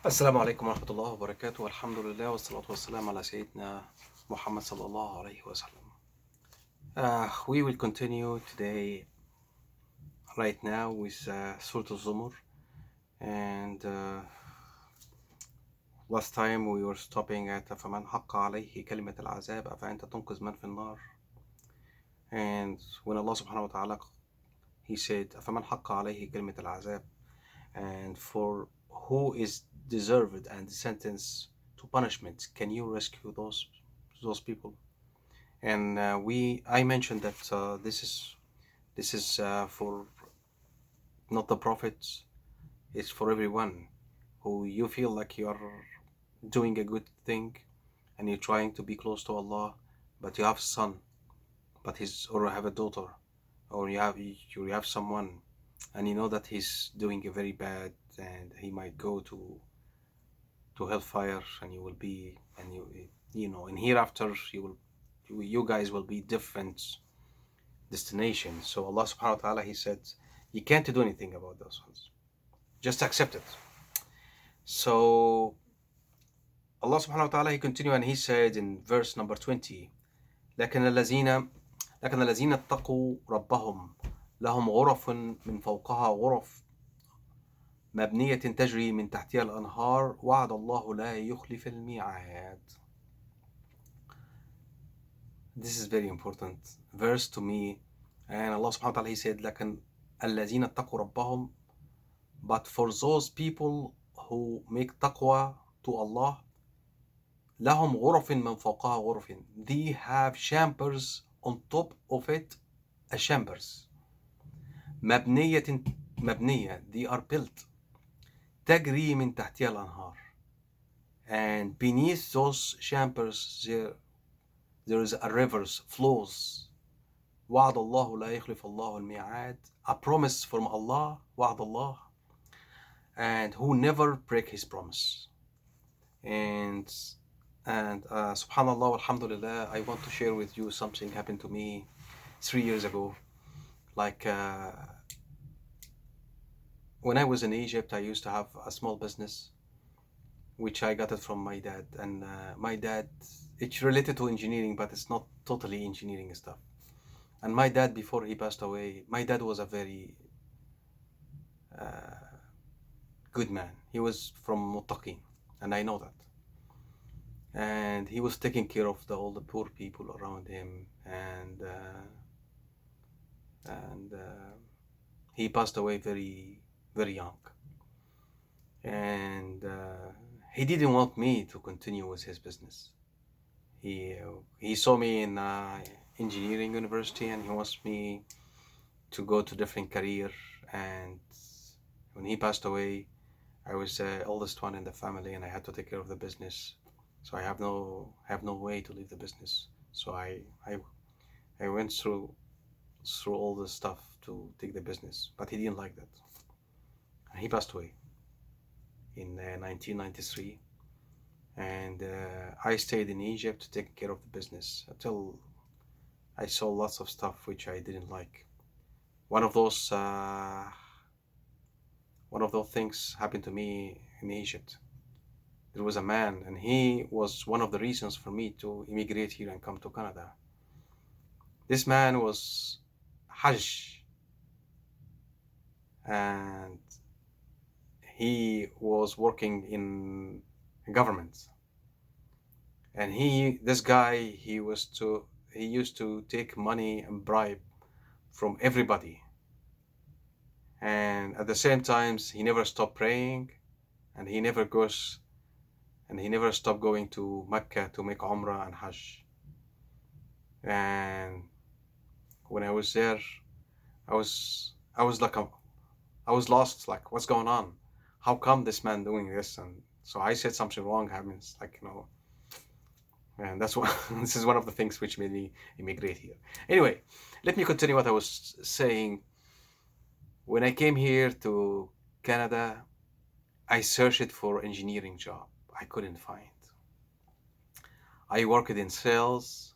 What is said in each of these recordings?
السلام عليكم ورحمة الله وبركاته والحمد لله والصلاة والسلام على سيدنا محمد صلى الله عليه وسلم. We will continue today right now with Sura Al Zumar, and last time we were stopping at فمن حق عليه كلمة العذاب أفأنت تنقذ من في النار. And when Allah subhanahu wa ta'ala he said أفمن حق عليه كلمة العذاب, and for who is deserved and sentenced to punishment, can you rescue those people? And I mentioned that this is for not the prophets, it's for everyone who you feel like you're doing a good thing and you're trying to be close to Allah, but you have a son, or you have a daughter, or you have someone, and you know that he's doing a very bad, and he might go to hellfire, and you know, and hereafter you guys will be different destinations. So Allah subhanahu wa ta'ala, he said, you can't do anything about those ones, just accept it. So Allah subhanahu wa ta'ala, he continued and he said in verse number 20, لكن الذين اتقوا ربهم لهم غرف من فوقها غرف مبنية تجري من تحتها الأنهار وعد الله لا يخلف الميعاد. This is very important verse to me. And Allah subhanahu wa ta'ala, he said لكن الذين اتقوا ربهم, but for those people who make taqwa to Allah, لهم غرف من فوقها غرف, they have chambers on top of it, a chambers مبنية, they are built, تجري من تحتها الأنهار, and beneath those chambers there is a rivers flows. وعد الله لا يخلف الله الميعاد, a promise from Allah, وعد Allah, and who never break his promise. And subhanallah, alhamdulillah, I want to share with you something happened to me 3 years ago. Like when I was in Egypt, I used to have a small business, which I got it from my dad. And my dad, it's related to engineering, but it's not totally engineering stuff. And my dad, before he passed away, my dad was a very good man. He was from Muttaqin, and I know that. And he was taking care of all the poor people around him, and he passed away very, very young. And he didn't want me to continue with his business. He saw me in engineering university, and he wants me to go to different career. And when he passed away, I was the oldest one in the family, and I had to take care of the business. So I have no way to leave the business. So I went through all the stuff to take the business, but he didn't like that. And he passed away in 1993, and I stayed in Egypt taking care of the business until I saw lots of stuff which I didn't like. One of those things happened to me in Egypt. There was a man, and he was one of the reasons for me to immigrate here and come to Canada. This man was Hajj, and he was working in government. And this guy, he used to take money and bribe from everybody. And at the same time, he never stopped praying, and he never stopped going to Mecca to make Umrah and Hajj. And when I was there, I was lost, like, what's going on? How come this man doing this? And so I said something wrong happens, like, you know, and that's what this is one of the things which made me immigrate here. Anyway, let me continue what I was saying. When I came here to Canada, I searched for engineering job. I couldn't find. I worked in sales,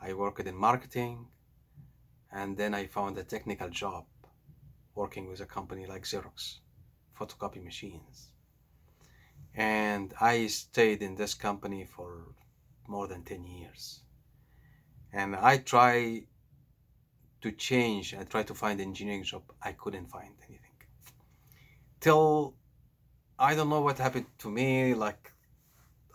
I worked in marketing, and then I found a technical job working with a company like Xerox, photocopy machines. And I stayed in this company for more than 10 years. And I try to change, I try to find engineering job. I couldn't find anything. Till I don't know what happened to me. Like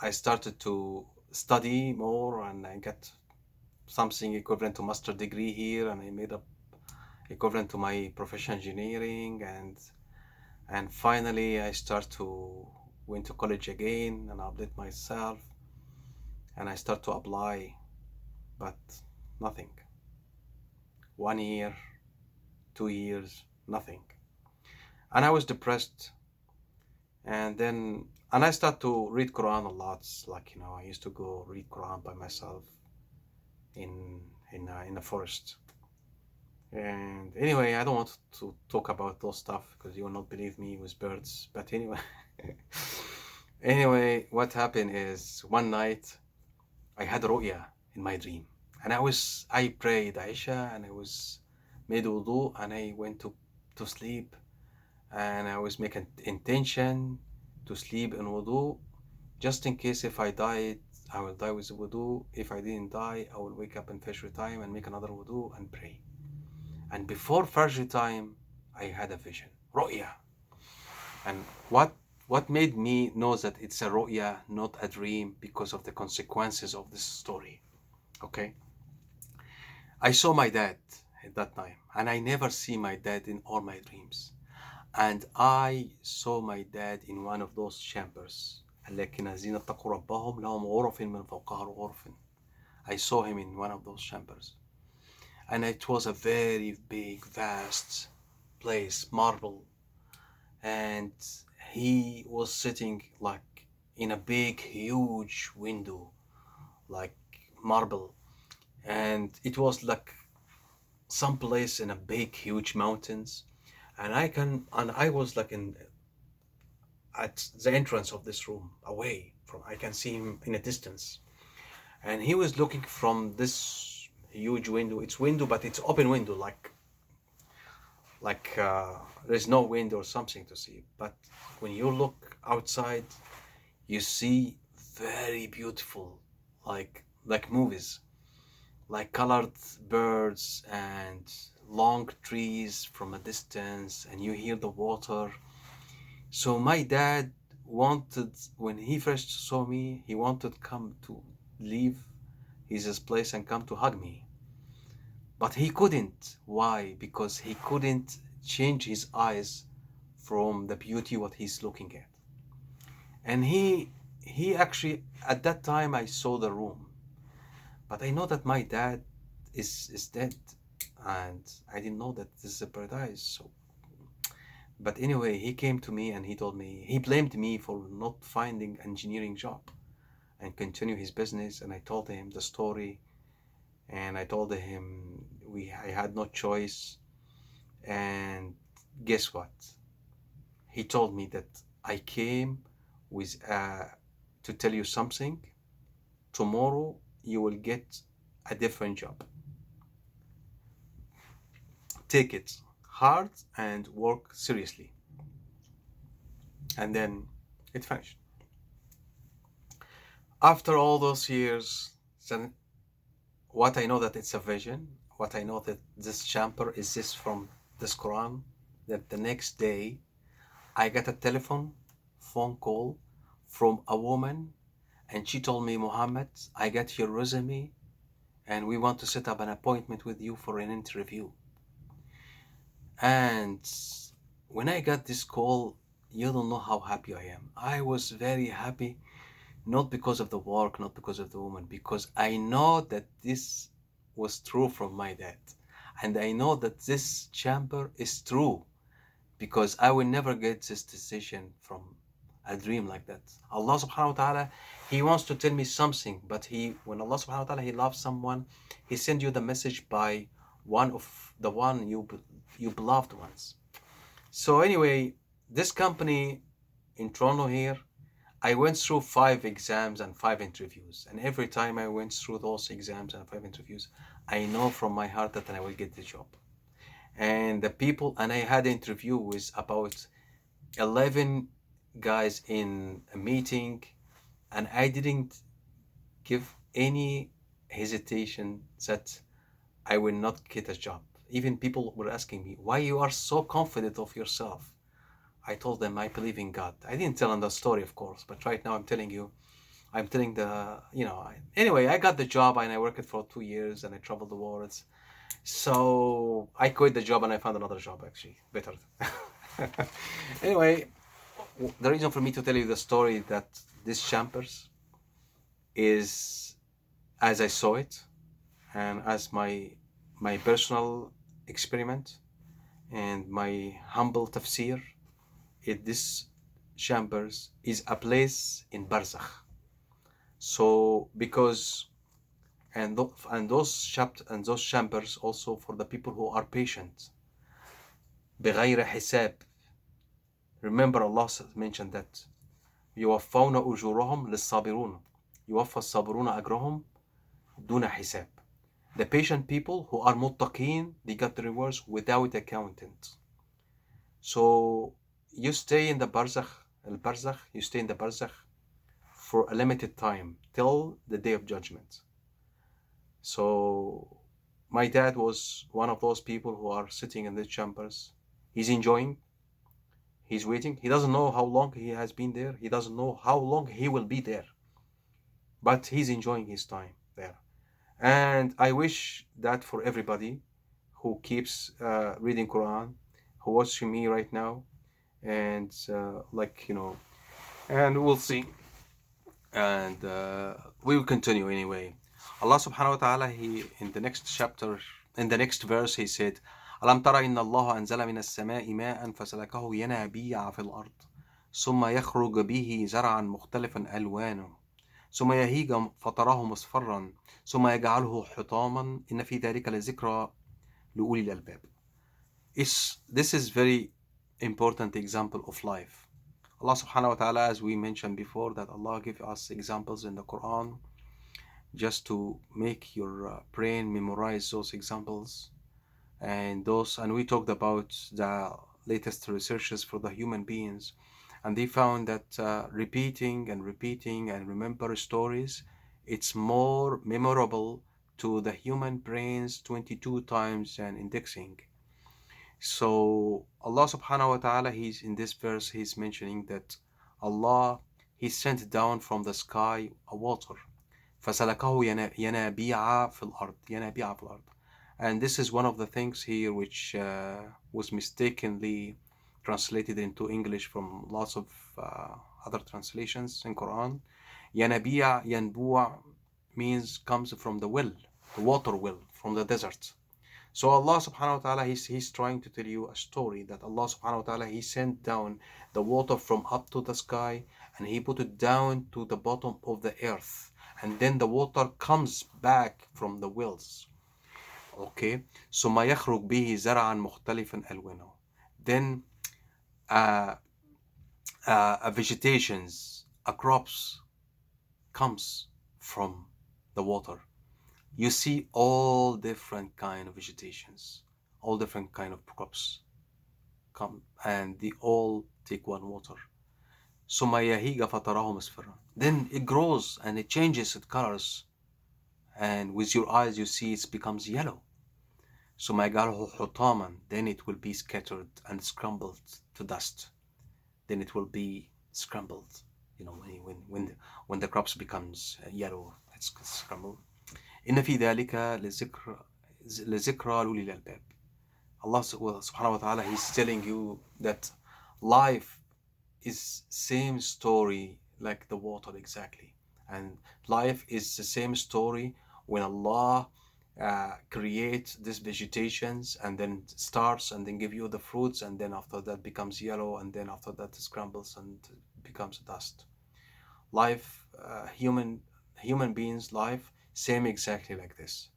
I started to study more and I got something equivalent to master degree here, and I made up equivalent to my professional engineering, and finally I start to went to college again and update myself, and I start to apply, but nothing. 1 year, 2 years, nothing. And I was depressed, and I start to read Quran a lot. Like I used to go read Quran by myself in in a forest. And anyway, I don't want to talk about those stuff because you will not believe me with birds. But anyway, anyway, what happened is one night I had ru'ya in my dream, and I prayed Aisha, and I was made wudu, and I went to sleep, and I was making intention to sleep in wudu, just in case if I died, I will die with wudu. If I didn't die, I will wake up in Fajr time and make another wudu and pray. And before Fajr time, I had a vision, ru'ya. And what made me know that it's a ru'ya, not a dream, because of the consequences of this story. Okay, I saw my dad at that time, and I never see my dad in all my dreams. And I saw my dad in one of those chambers. لكن الذين اتقوا ربهم لهم غرف من فوقها غرف. I saw him in one of those chambers. And it was a very big, vast place, marble. And he was sitting like in a big, huge window, like marble. And it was like some place in a big, huge mountains. And I was like at the entrance of this room, away from, I can see him in a distance. And he was looking from this huge window. It's window, but it's open window, like there's no window or something to see. But when you look outside, you see very beautiful, like movies, like colored birds and long trees from a distance, and you hear the water. So my dad wanted, when he first saw me, he wanted come to leave his place and come to hug me. But he couldn't. Why? Because he couldn't change his eyes from the beauty what he's looking at. And he actually, at that time I saw the room. But I know that my dad is dead, and I didn't know that this is a paradise. So but anyway, he came to me and he told me, he blamed me for not finding engineering job and continue his business. And I told him the story, and I told him I had no choice. And guess what? He told me that I came with to tell you something. Tomorrow you will get a different job. Take it hard and work seriously. And then it finished. After all those years, then what I know that it's a vision, what I know that this chamber is this from this Quran, that the next day I got a phone call from a woman, and she told me, Muhammad, I got your resume and we want to set up an appointment with you for an interview. And when I got this call, you don't know how happy I am. I was very happy, not because of the work, not because of the woman, because I know that this was true from my dad. And I know that this chamber is true, because I will never get this decision from a dream like that. Allah subhanahu wa ta'ala, He wants to tell me something, but when Allah subhanahu wa ta'ala, He loves someone, He sends you the message by one you beloved ones. So anyway, this company in Toronto here, I went through 5 exams and 5 interviews. And every time I went through those exams and 5 interviews, I know from my heart that I will get the job. And I had an interview with about 11 guys in a meeting, and I didn't give any hesitation that I will not get a job. Even people were asking me, why you are so confident of yourself? I told them I believe in God. I didn't tell them the story, of course, but right now I'm telling you, I'm telling anyway, I got the job and I worked for 2 years and I traveled the world. So I quit the job and I found another job, actually, better. Anyway, the reason for me to tell you the story that this Champers is as I saw it and as my personal experiment and my humble tafsir, this Chambers is a place in Barzakh. So because those chambers also for the people who are patient. بغير حساب. Remember Allah mentioned that. يوفون أجورهم للصابرون. يوفى الصابرون أجرهم دون حساب. The patient people who are muttaqeen, they got the rewards without accountant. So you stay in the barzakh, you stay in the barzakh for a limited time till the day of judgment. So my dad was one of those people who are sitting in the chambers. He's enjoying, he's waiting. He doesn't know how long he has been there. He doesn't know how long he will be there. But he's enjoying his time there. And I wish that for everybody who keeps reading Quran, who watching me right now, and and we'll see. And we will continue anyway. Allah subhanahu wa ta'ala, he in the next chapter, in the next verse, he said, ألم تر إن الله أنزل من السماء ماء فسلكه ينابيع في الأرض ثم يخرج به زرعا مختلفا ألوانه ثم يهيج فتراه مصفرا ثم يجعله حطاما إن في ذلك لذكرى لأولي الألباب. This is very important example of life. Allah subhanahu wa ta'ala, as we mentioned before, that Allah gives us examples in the Quran just to make your brain memorize those examples. And we talked about the latest researches for the human beings, and they found that repeating and remember stories, it's more memorable to the human brains 22 times than indexing. So Allah subhanahu wa ta'ala, he's in this verse, he's mentioning that Allah, he sent down from the sky a water. فَسَلَكَهُ يَنَابِيعَ فِي الْأَرْضِ يَنَابِيعَ فِي الْأَرْض. And this is one of the things here which was mistakenly translated into English from lots of other translations in Quran. يَنَابِيعَ يَنْبُوع means comes from the well, the water well from the desert. So Allah subhanahu wa ta'ala, he's trying to tell you a story that Allah subhanahu wa ta'ala, he sent down the water from up to the sky and he put it down to the bottom of the earth. And then the water comes back from the wells. Okay, so ما يخرج به زرعا مختلفا ألوانه. Then a vegetations, a crops comes from the water. You see all different kind of vegetations, all different kind of crops come, and they all take one water. ثم يهيج فتراه مصفرا. Then it grows and it changes its colors, and with your eyes you see it becomes yellow. ثم يجعله حطاما. Then it will be scattered and scrambled to dust. Then it will be scrambled. You know, when the crops becomes yellow, it's scrambled. إن في ذلك لذكرى لأولي الألباب. Allah subhanahu wa ta'ala, he's telling you that life is same story like the water exactly. And life is the same story when Allah creates these vegetations and then starts and then give you the fruits, and then after that becomes yellow, and then after that it scrambles and becomes dust. Life, human beings' life, same exactly like this.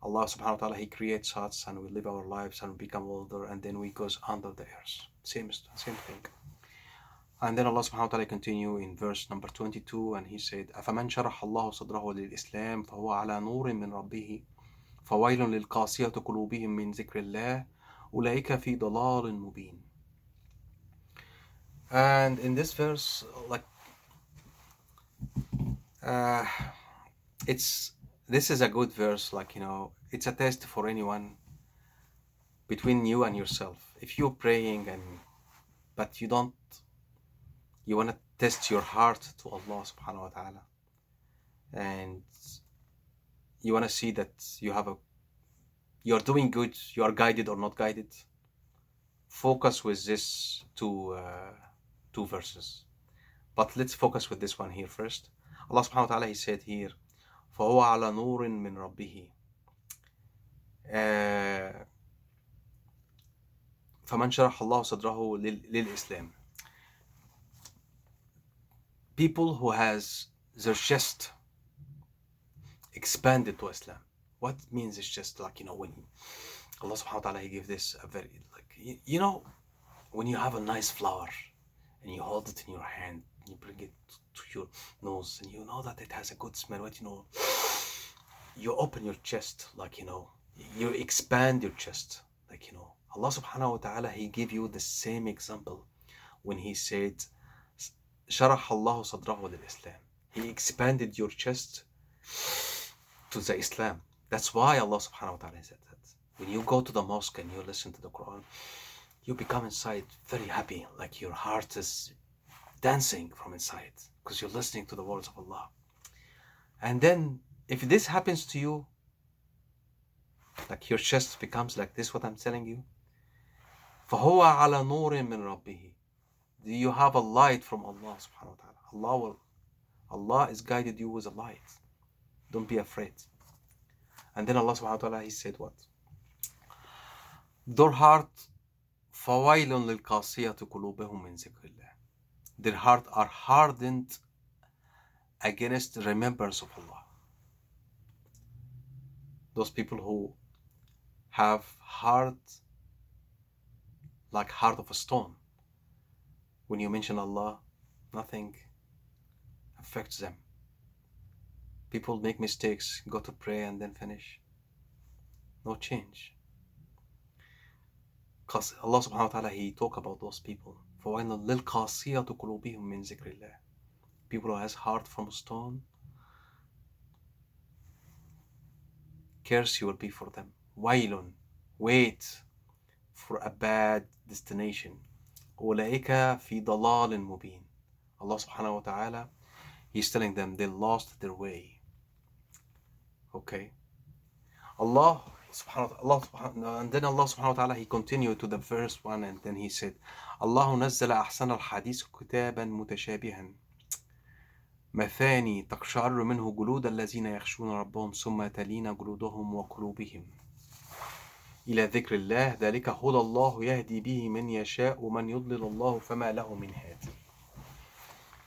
Allah subhanahu wa ta'ala, he creates us and we live our lives and we become older and then we goes under the earth. Same thing. And then Allah subhanahu wa ta'ala continue in verse number 22, and he said, أَفَمَنْ شَرَحَ اللَّهُ صَدْرَهُ لِلْإِسْلَامِ فَهُوَ عَلَى نُورٍ مِّن رَبِّهِ فَوَيْلٌ لِلْقَاسِيَةِ قُلُوبِهِم مِّن ذِكْرِ اللَّهِ أُولَئِكَ فِي ضَلَالٍ مُبِينٍ. And in this verse, like, uh, this is a good verse, like, it's a test for anyone between you and yourself. If you're praying but you want to test your heart to Allah subhanahu wa ta'ala, and you want to see that you're doing good, you are guided or not guided, focus with this two verses. But let's focus with this one here first. Allah subhanahu wa ta'ala, he said here, فَهُوَ عَلَى نُورٍ مِّن رَبِّهِ فَمَنْ شَرَحَ اللَّهُ صَدْرَهُ لِلْإِسْلَامِ. People who has their chest expanded to Islam. What means it's just like, when Allah subhanahu wa ta'ala, he gave this a very, like, when you have a nice flower and you hold it in your hand, you bring it to your nose, and you know that it has a good smell, but you open your chest, like, you expand your chest, like, Allah subhanahu wa ta'ala, he gave you the same example when he said, شرح الله صدره للإسلام. He expanded your chest to the Islam. That's why Allah subhanahu wa ta'ala said that. When you go to the mosque and you listen to the Quran, you become inside very happy, like your heart is dancing from inside because you're listening to the words of Allah. And then if this happens to you, like your chest becomes like this, what I'm telling you, فَهُوَ عَلَى نُورٍ مِّن رَبِّهِ. You have a light from Allah subhanahu wa ta'ala. Allah is guided you with a light. Don't be afraid. And then Allah subhanahu wa ta'ala, he said what? Their heart فَوَيْلٌ لِلْقَاسِيَةِ قُلُوبِهُم مِّن ذِكْرِ اللَّهِ. Their heart are hardened against the remembrance of Allah. Those people who have heart like heart of a stone. When you mention Allah, nothing affects them. People make mistakes, go to pray and then finish. No change. Because Allah subhanahu wa ta'ala, he talk about those people. فَوَيْلٌ لِلْقَاسِيَةِ قُلُوبِهِم مِّن ذِكْرِ اللَّهِ. People who has heart from stone, curse will be for them. وَيْلٌ, wait for a bad destination. أُولَئِكَ فِي ضَلَالٍ مُبِينٍ. Allah subhanahu wa ta'ala, he's telling them they lost their way. Okay. Allah subhanahu wa ta'ala, and then Allah subhanahu wa ta'ala, he continued to the verse 1, and then he said, الله نزل أحسن الحديث كتابا متشابها مثاني تقشعر منه جلود الذين يخشون ربهم ثم تلين جلودهم وقلوبهم إلى ذكر الله ذلك هدى الله يهدي به من يشاء ومن يضلل الله فما له من هاد.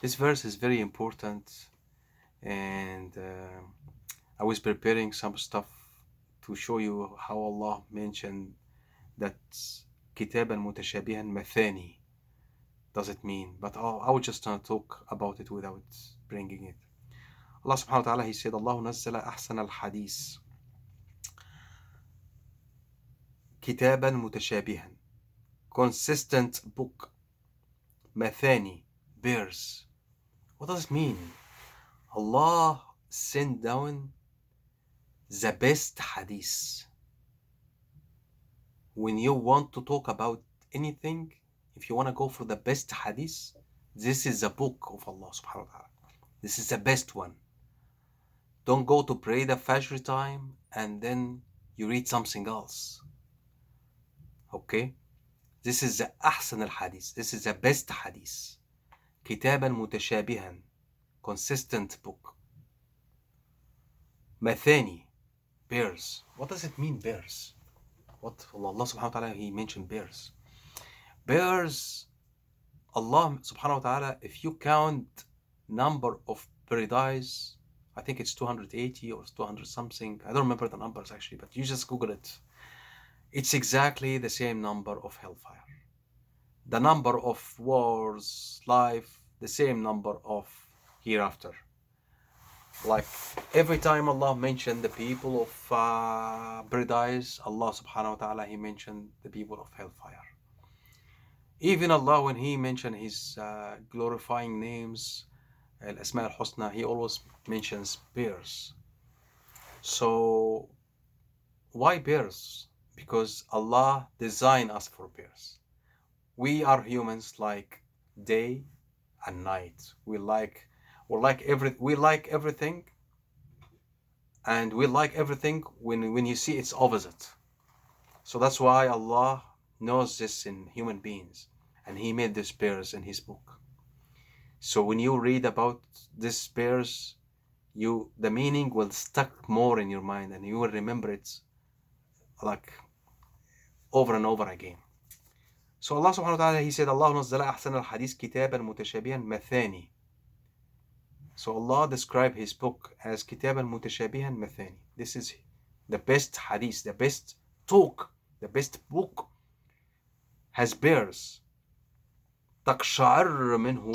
This verse is very important, and I was preparing some stuff to show you how Allah mentioned that كتابا متشابها مثاني does it mean, but I would just talk about it without bringing it. Allah subhanahu wa ta'ala, he said, الله نزل أحسن الحديث كتابا متشابها, consistent book. مثاني, bears. What does it mean? Allah sent down the best hadith. When you want to talk about anything, if you want to go for the best hadith, this is the book of Allah subhanahu wa ta'ala. This is the best one. Don't go to pray the Fajr time and then you read something else. Okay? This is the أحسن الحديث. This is the best hadith. كتابا متشابها, consistent book. مثاني, bears. What does it mean, bears? What Allah subhanahu wa ta'ala, he mentioned bears. Bears, Allah subhanahu wa ta'ala, if you count number of paradise, I think it's 280 or 200 something. I don't remember the numbers actually, but you just Google it. It's exactly the same number of hellfire. The number of wars, life, the same number of hereafter. Like every time Allah mentioned the people of paradise, Allah subhanahu wa ta'ala, he mentioned the people of hellfire. Even Allah, when He mentioned His glorifying names, Al-Asma al-Husna, He always mentions bears. So why bears? Because Allah designed us for bears. We are humans like day and night. We like everything, and we like everything when you see its opposite. So that's why Allah knows this in human beings, and He made these bears in His book. So when you read about these bears, the meaning will stuck more in your mind, and you will remember it like over and over again. So Allah subhanahu wa ta'ala, He said, Allah نزل أحسن الحديث كتابا متشابها مثاني. So Allah described His book as كتابا متشابها مثاني. This is the best hadith, the best talk, the best book has bears. تقشعر منه